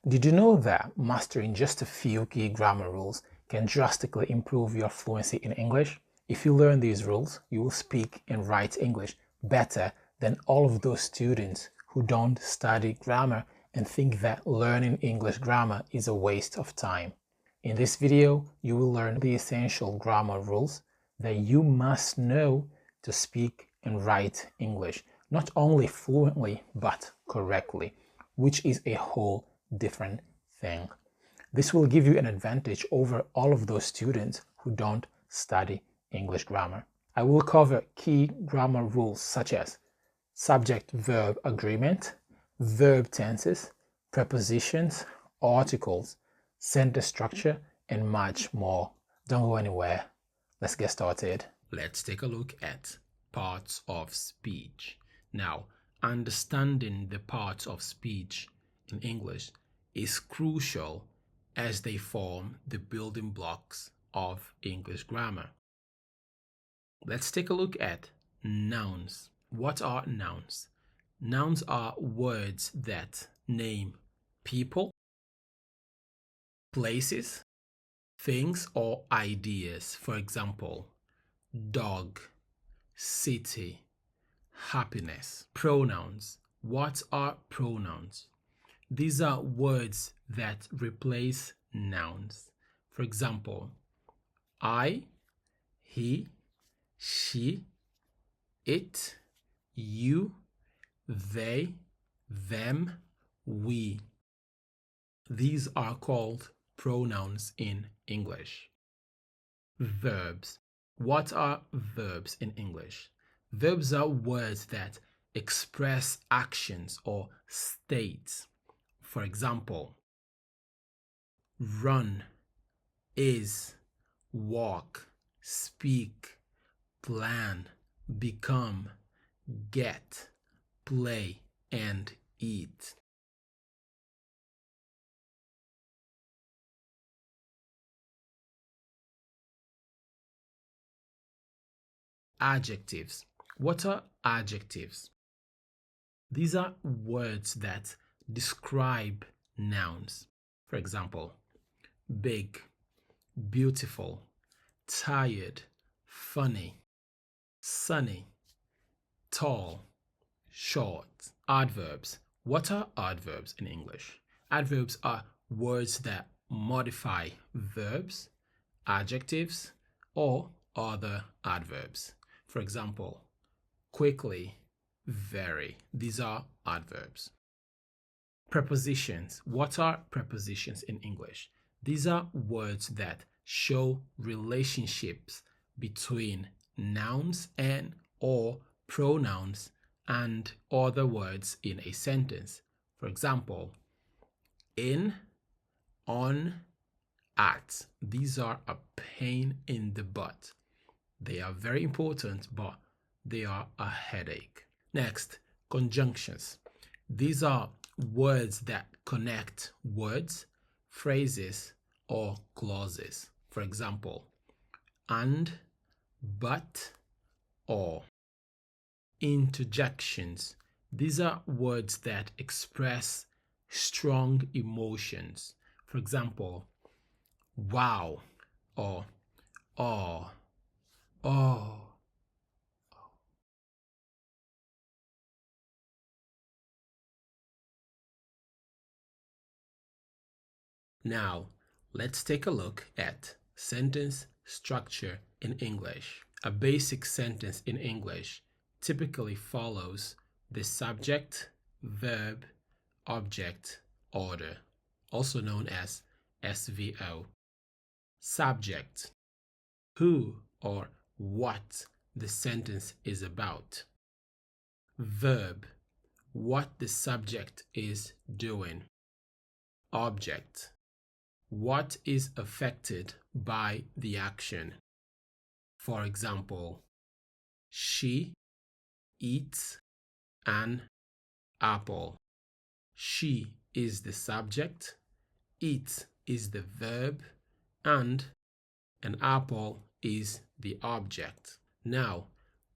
Did you know that mastering just a few key grammar rules can drastically improve your fluency in English? If you learn these rules, you will speak and write English better than all of those students who don't study grammar and think that learning English grammar is a waste of time. In this video, you will learn the essential grammar rules that you must know to speak and write English, not only fluently, but correctly, which is a whole different thing. This will give you an advantage over all of those students who don't study English grammar. I will cover key grammar rules such as subject-verb agreement, verb tenses, prepositions, articles, sentence structure, and much more. Don't go anywhere. Let's get started. Let's take a look at parts of speech. Now, understanding the parts of speech in English is crucial as they form the building blocks of English grammar. Let's take a look at nouns. What are nouns? Nouns are words that name people, places, things, or ideas. For example, dog, city, happiness. Pronouns. What are pronouns? These are words that replace nouns. For example, I, he, she, it, you, they, them, we. These are called pronouns in English. Verbs. What are verbs in English? Verbs are words that express actions or states. For example, run, is, walk, speak, plan, become, get, play, and eat. Adjectives. What are adjectives? These are words that describe nouns. For example, big, beautiful, tired, funny, sunny, tall, short. Adverbs. What are adverbs in English? Adverbs are words that modify verbs, adjectives, or other adverbs. For example, quickly, very. These are adverbs. Prepositions. What are prepositions in English? These are words that show relationships between nouns and or pronouns and other words in a sentence. For example, in, on, at. These are a pain in the butt. They are very important, but they are a headache. Next, conjunctions. These are words that connect words, phrases, or clauses. For example, and, but, or. Interjections. These are words that express strong emotions. For example, wow, or oh, oh. Now, let's take a look at sentence structure in English. A basic sentence in English typically follows the subject, verb, object order, also known as SVO. Subject, who or what the sentence is about. Verb, what the subject is doing. Object, what is affected by the action. For example, she eats an apple. She is the subject, eat is the verb, and an apple is the object. Now,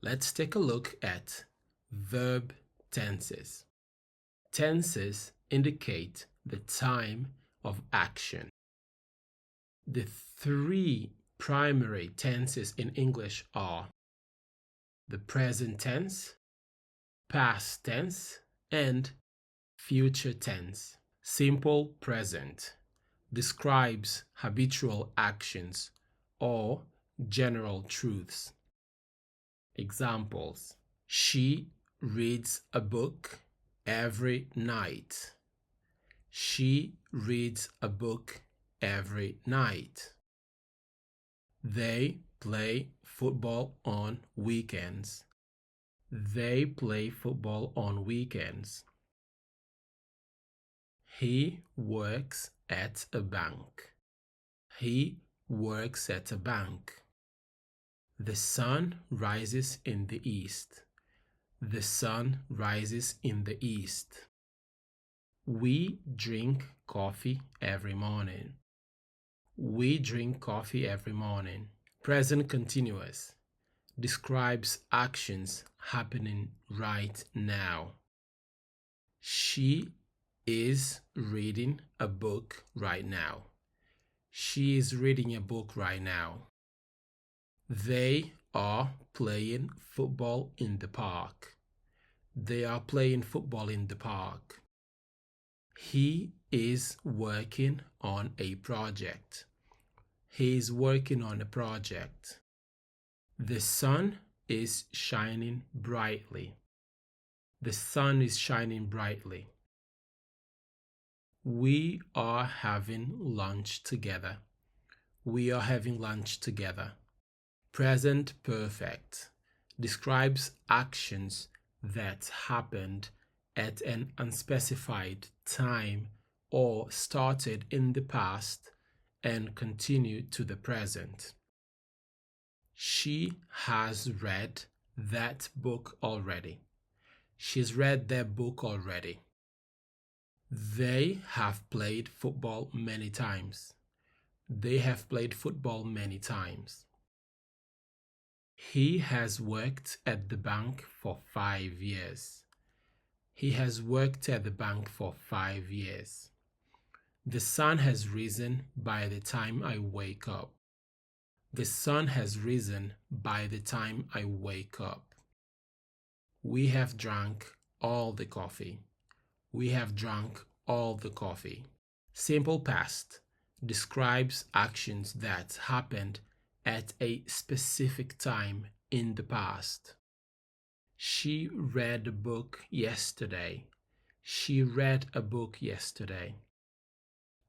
let's take a look at verb tenses. Tenses indicate the time of action. The three primary tenses in English are the present tense, past tense, and future tense. Simple present describes habitual actions or general truths. Examples: she reads a book every night. She reads a book every night. They play football on weekends. They play football on weekends. He works at a bank. He works at a bank. The sun rises in the east. The sun rises in the east. We drink coffee every morning. We drink coffee every morning. Present continuous describes actions happening right now. She is reading a book right now. She is reading a book right now. They are playing football in the park. They are playing football in the park. He is working on a project. He is working on a project. The sun is shining brightly. The sun is shining brightly. We are having lunch together. We are having lunch together. Present perfect describes actions that happened at an unspecified time or started in the past and continue to the present. She has read that book already. She's read that book already. They have played football many times. They have played football many times. He has worked at the bank for 5 years. He has worked at the bank for 5 years. The sun has risen by the time I wake up. The sun has risen by the time I wake up. We have drank all the coffee. We have drunk all the coffee. Simple past describes actions that happened at a specific time in the past. She read a book yesterday. She read a book yesterday.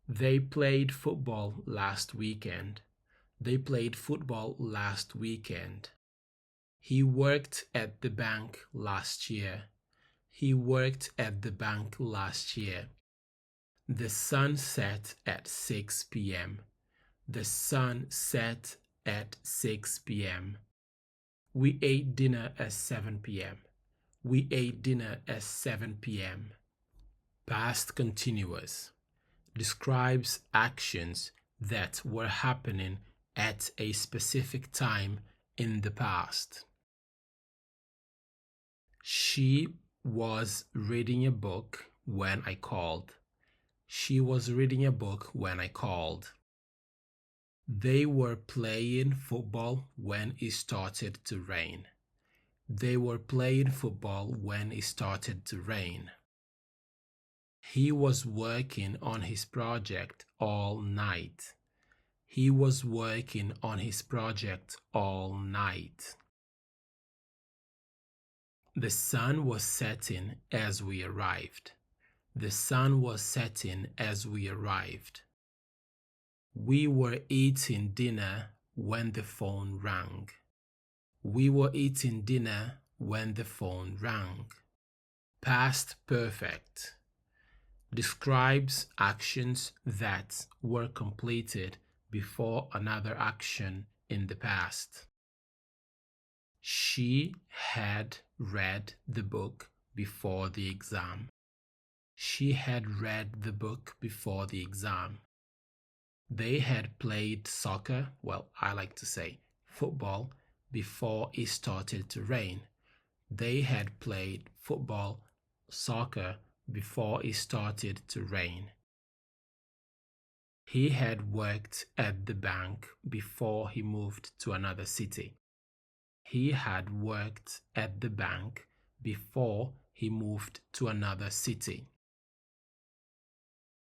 They played football last weekend. They played football last weekend. He worked at the bank last year. He worked at the bank last year. The sun set at 6 p.m. The sun set at 6 p.m. We ate dinner at 7 p.m. We ate dinner at 7 p.m. Past continuous describes actions that were happening at a specific time in the past. She was reading a book when I called. She was reading a book when I called. They were playing football when it started to rain. They were playing football when it started to rain. He was working on his project all night. He was working on his project all night. The sun was setting as we arrived. The sun was setting as we arrived. We were eating dinner when the phone rang. We were eating dinner when the phone rang. Past perfect describes actions that were completed before another action in the past. She had read the book before the exam. She had read the book before the exam. They had played soccer, well, I like to say football, before it started to rain. They had played football, soccer, before it started to rain. He had worked at the bank before he moved to another city. He had worked at the bank before he moved to another city.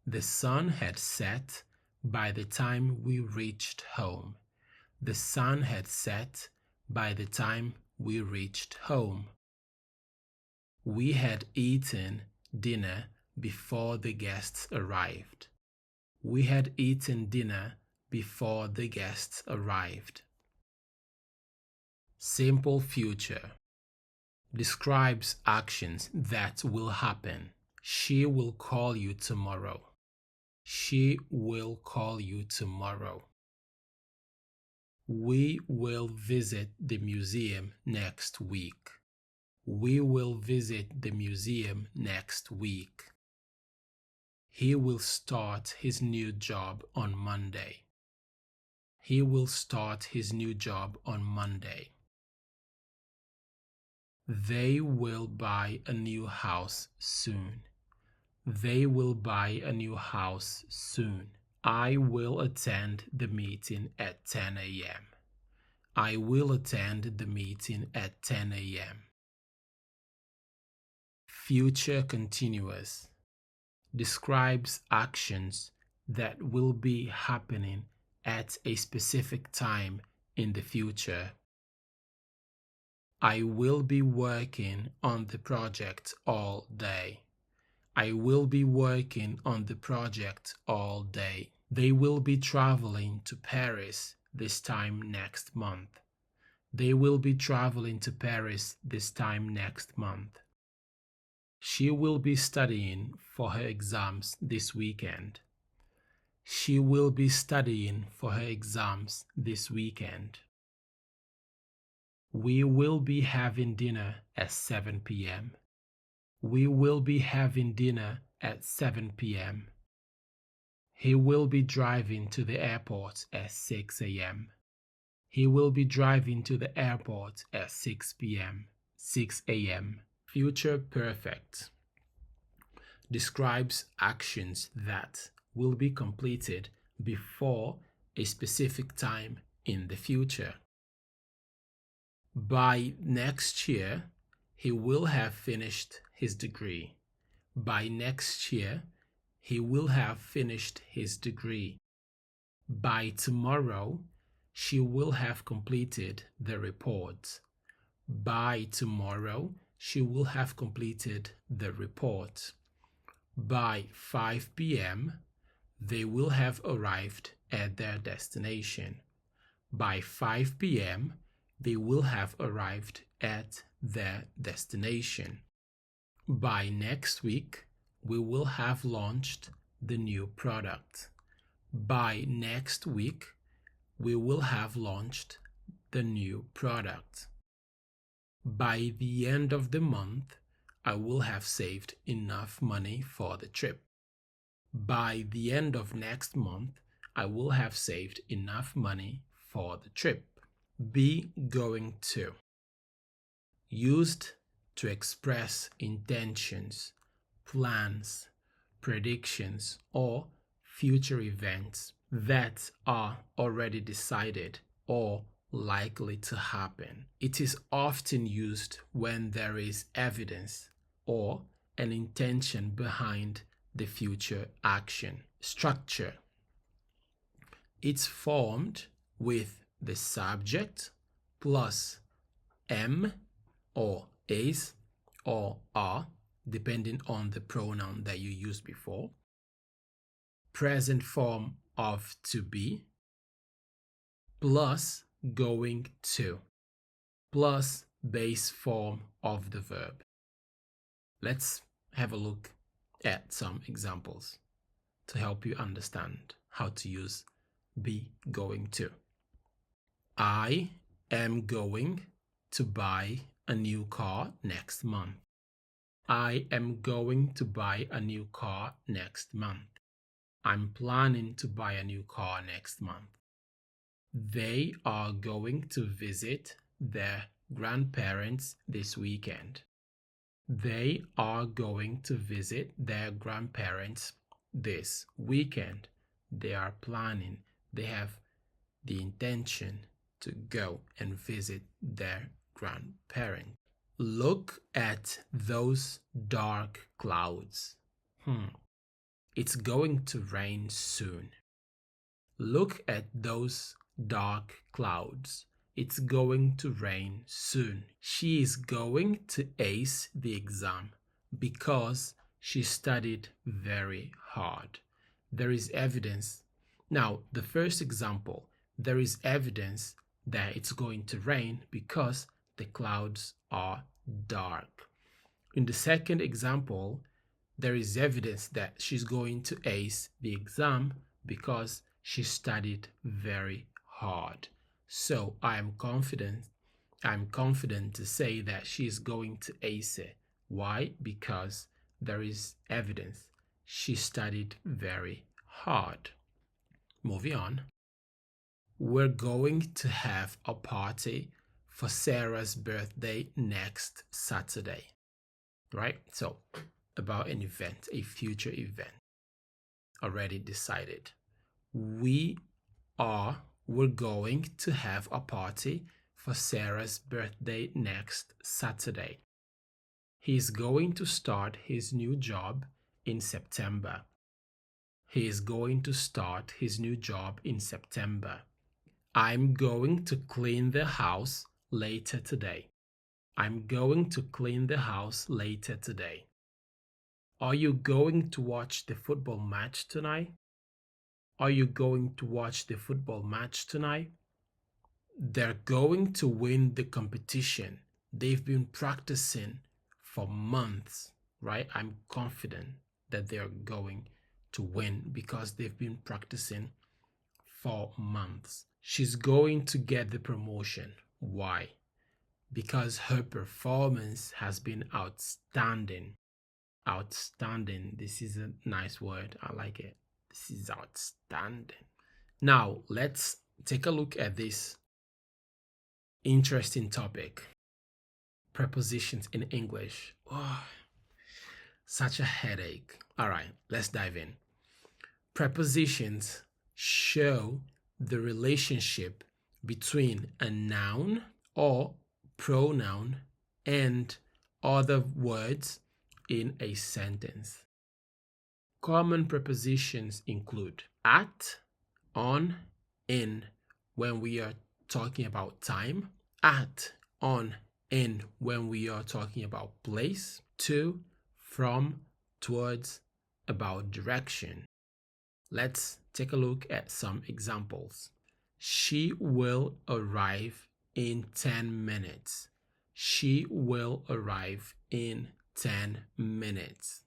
The sun had set by the time we reached home. The sun had set by the time we reached home. We had eaten dinner before the guests arrived. We had eaten dinner before the guests arrived. Simple future describes actions that will happen. She will call you tomorrow. She will call you tomorrow. We will visit the museum next week. We will visit the museum next week. He will start his new job on Monday. He will start his new job on Monday. They will buy a new house soon. They will buy a new house soon. I will attend the meeting at 10 a.m. I will attend the meeting at 10 a.m. Future continuous describes actions that will be happening at a specific time in the future. I will be working on the project all day. I will be working on the project all day. They will be traveling to Paris this time next month. They will be traveling to Paris this time next month. She will be studying for her exams this weekend. She will be studying for her exams this weekend. We will be having dinner at 7 p.m. We will be having dinner at 7 p.m. He will be driving to the airport at 6 a.m. He will be driving to the airport at 6 p.m. 6 a.m. Future perfect describes actions that will be completed before a specific time in the future. By next year, he will have finished his degree. By next year, he will have finished his degree. By tomorrow, she will have completed the report. By tomorrow, she will have completed the report. By 5 p.m., they will have arrived at their destination. By 5 p.m., they will have arrived at their destination. By next week, we will have launched the new product. By next week, we will have launched the new product. By the end of the month, I will have saved enough money for the trip. By the end of next month, I will have saved enough money for the trip. Be going to. Used to express intentions, plans, predictions, or future events that are already decided or likely to happen. It is often used when there is evidence or an intention behind the future action. Structure. It's formed with the subject plus am or is or are, depending on the pronoun that you used before, present form of to be, plus going to, plus base form of the verb. Let's have a look at some examples to help you understand how to use be going to. I am going to buy a new car next month. I am going to buy a new car next month. I'm planning to buy a new car next month. They are going to visit their grandparents this weekend. They are going to visit their grandparents this weekend. they are planning, they have the intention to go and visit their grandparent. Look at those dark clouds. It's going to rain soon. Look at those dark clouds. It's going to rain soon. She is going to ace the exam because she studied very hard. There is evidence. Now, the first example, there is evidence that it's going to rain because the clouds are dark. In the second example, there is evidence that she's going to ace the exam because she studied very hard. So I'm confident to say that she's going to ace it. Why? Because there is evidence she studied very hard. Moving on. We're going to have a party for Sarah's birthday next Saturday. Right? So, about an event, a future event. Already decided. We're going to have a party for Sarah's birthday next Saturday. He's going to start his new job in September. He is going to start his new job in September. I'm going to clean the house later today. I'm going to clean the house later today. Are you going to watch the football match tonight? Are you going to watch the football match tonight? They're going to win the competition. They've been practicing for months, right? I'm confident that they're going to win because they've been practicing for months. She's going to get the promotion. Why? Because her performance has been outstanding. Outstanding. This is a nice word. I like it. This is outstanding. Now, let's take a look at this interesting topic. Prepositions in English. Oh, such a headache. All right, let's dive in. Prepositions show the relationship between a noun or pronoun and other words in a sentence. Common prepositions include at, on, in when we are talking about time, at, on, in when we are talking about place, to, from, towards, about direction. Let's take a look at some examples. She will arrive in 10 minutes. She will arrive in 10 minutes.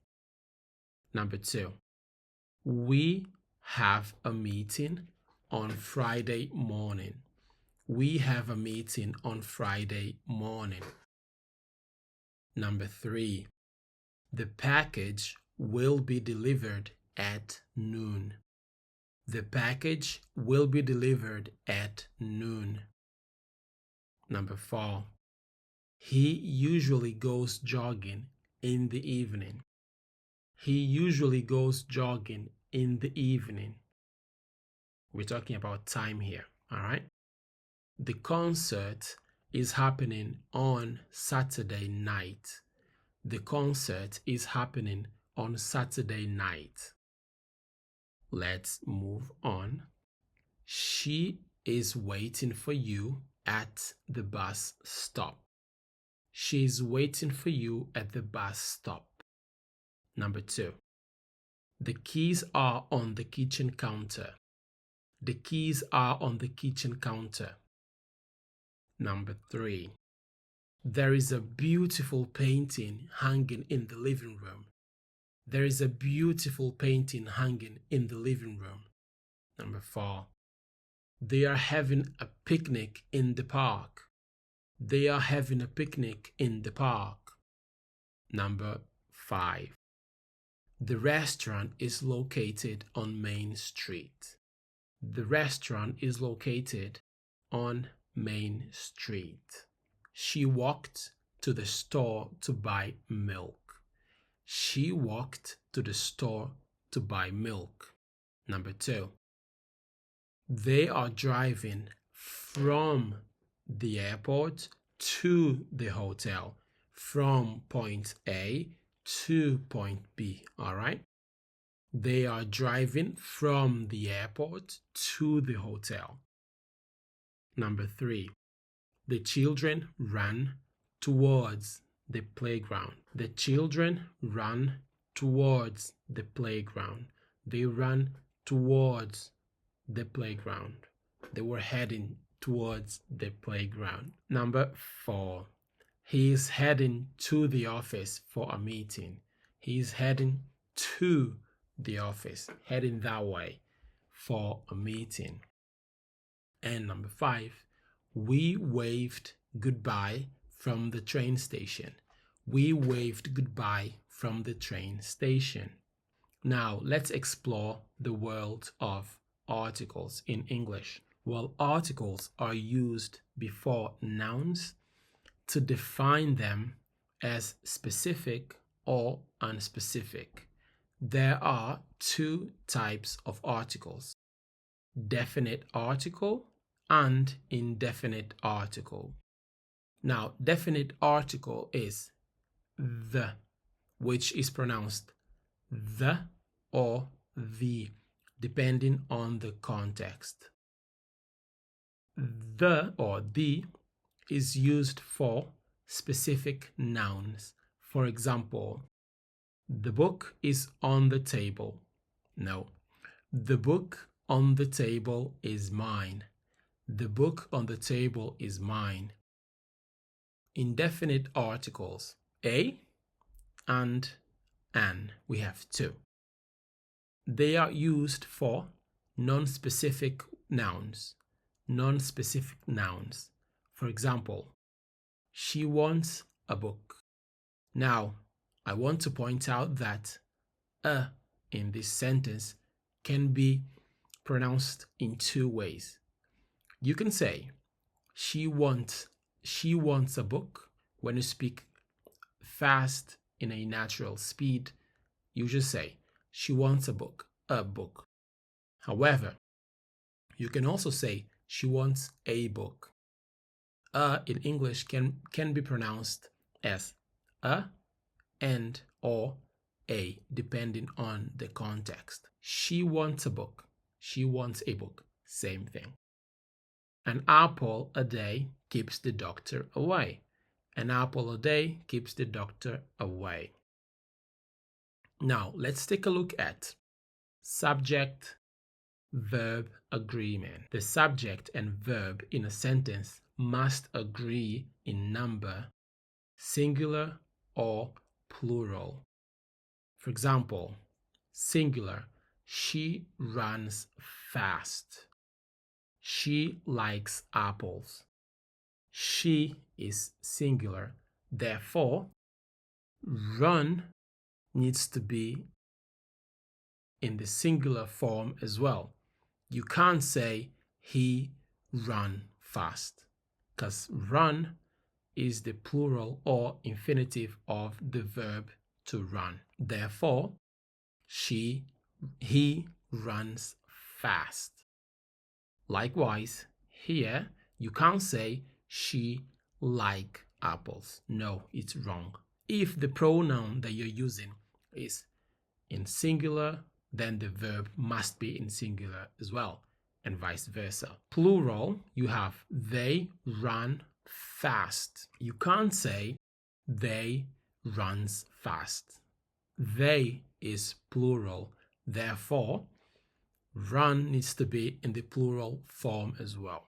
Number 2. We have a meeting on Friday morning. We have a meeting on Friday morning. Number 3. The package will be delivered at noon. The package will be delivered at noon. Number 4. He usually goes jogging in the evening. He usually goes jogging in the evening. We're talking about time here, all right? The concert is happening on Saturday night. The concert is happening on Saturday night. Let's move on. She is waiting for you at the bus stop. She is waiting for you at the bus stop. Number 2. The keys are on the kitchen counter. The keys are on the kitchen counter. Number 3. There is a beautiful painting hanging in the living room. There is a beautiful painting hanging in the living room. Number 4. They are having a picnic in the park. They are having a picnic in the park. Number 5. The restaurant is located on Main Street. The restaurant is located on Main Street. She walked to the store to buy milk. She walked to the store to buy milk. Number 2, they are driving from the airport to the hotel, from point A to point B. All right? They are driving from the airport to the hotel. Number 3, the children ran towards the playground. The children ran towards the playground. They ran towards the playground. They were heading towards the playground. Number 4, he is heading to the office for a meeting. He is heading to the office, heading that way for a meeting. And number 5, we waved goodbye from the train station. We waved goodbye from the train station. Now, let's explore the world of articles in English. Well, articles are used before nouns to define them as specific or unspecific. There are 2 types of articles: definite article and indefinite article. Now, definite article is the, which is pronounced the or the, depending on the context. The or the is used for specific nouns. For example, the book is on the table. No, the book on the table is mine. The book on the table is mine. Indefinite articles, a and an. We have 2. They are used for non-specific nouns. Non-specific nouns. For example, she wants a book. Now, I want to point out that a in this sentence can be pronounced in 2 ways. You can say she wants a book. When you speak fast in a natural speed, you just say she wants a book. However, you can also say she wants a book. In English can be pronounced as a and or a, depending on the context. She wants a book. She wants a book. Same thing. An apple a day keeps the doctor away. An apple a day keeps the doctor away. Now, let's take a look at subject-verb agreement. The subject and verb in a sentence must agree in number, singular or plural. For example, singular, she runs fast. She likes apples. She is singular. Therefore, run needs to be in the singular form as well. You can't say he ran fast, because run is the plural or infinitive of the verb to run. Therefore, he runs fast. Likewise, here you can't say she like apples. No, it's wrong. If the pronoun that you're using is in singular, then the verb must be in singular as well, and vice versa. Plural, you have they run fast. You can't say they runs fast. They is plural. Therefore, run needs to be in the plural form as well.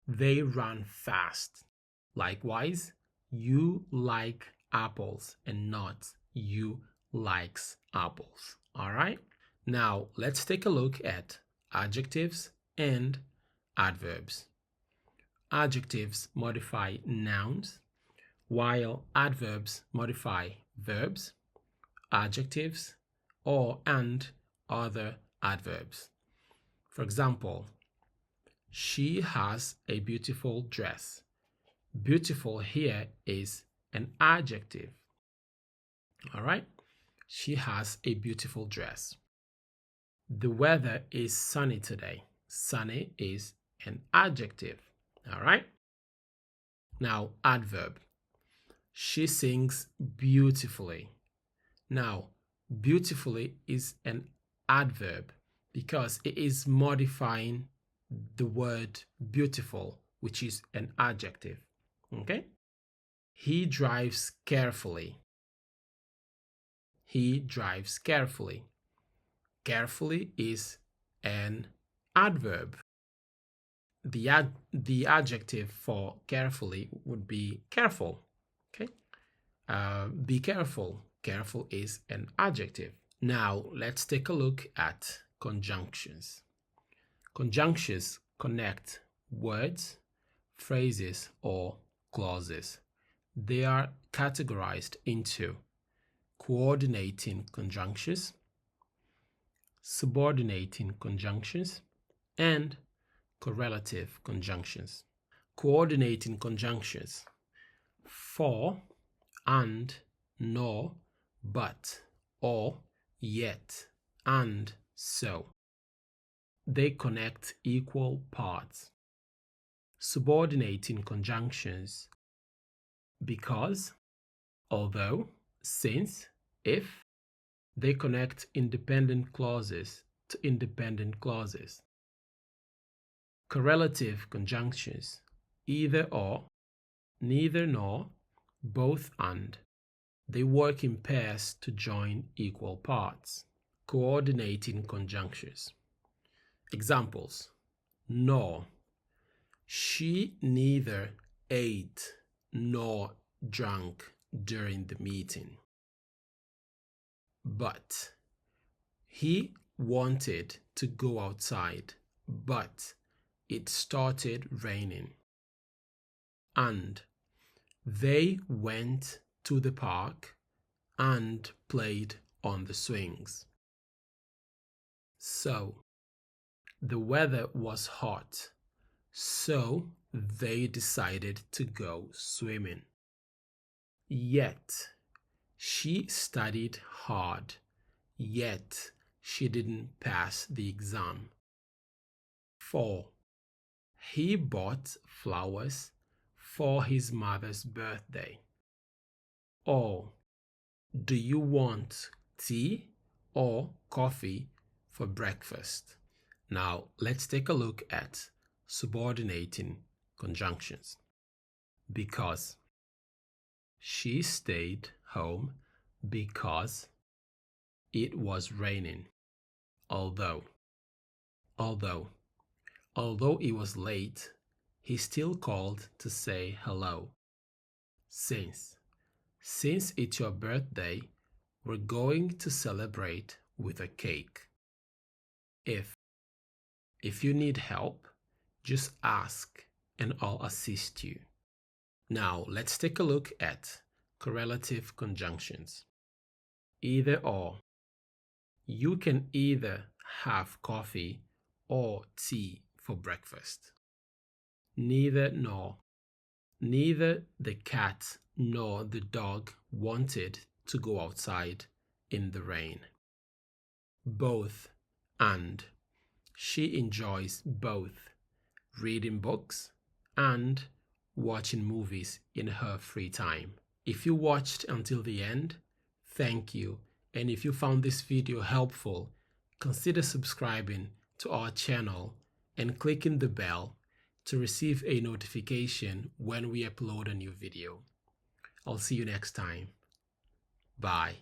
They run fast. Likewise, you like apples and not you likes apples. All right? Now, let's take a look at adjectives and adverbs. Adjectives modify nouns, while adverbs modify verbs, adjectives, and other adverbs. For example, she has a beautiful dress. Beautiful here is an adjective. All right? She has a beautiful dress. The weather is sunny today. Sunny is an adjective. All right. Now, adverb. She sings beautifully. Now, beautifully is an adverb because it is modifying the word beautiful, which is an adjective. Okay? He drives carefully. He drives carefully. Carefully is an adverb. The adjective for carefully would be careful. Okay? Be careful. Careful is an adjective. Now, let's take a look at conjunctions. Conjunctions connect words, phrases, or clauses. They are categorized into coordinating conjunctions, subordinating conjunctions, and correlative conjunctions. Coordinating conjunctions: for, and, nor, but, or, yet, and, so. They connect equal parts. Subordinating conjunctions: because, although, since, if. They connect independent clauses to independent clauses. Correlative conjunctions: either or, neither nor, both and. They work in pairs to join equal parts. Coordinating conjunctions. Examples: nor. She neither ate nor drank during the meeting. But. He wanted to go outside, but it started raining. And. They went to the park and played on the swings. So. The weather was hot, so they decided to go swimming. Yet, she studied hard, yet she didn't pass the exam. 4. He bought flowers for his mother's birthday. Or, do you want tea or coffee for breakfast? Now, let's take a look at subordinating conjunctions. Because. She stayed home because it was raining. Although it was late, he still called to say hello. Since it's your birthday, we're going to celebrate with a cake. If you need help, just ask and I'll assist you. Now, let's take a look at correlative conjunctions. Either or. You can either have coffee or tea for breakfast. Neither nor. Neither the cat nor the dog wanted to go outside in the rain. Both and. She enjoys both reading books and watching movies in her free time. If you watched until the end, thank you. And if you found this video helpful, consider subscribing to our channel and clicking the bell to receive a notification when we upload a new video. I'll see you next time. Bye.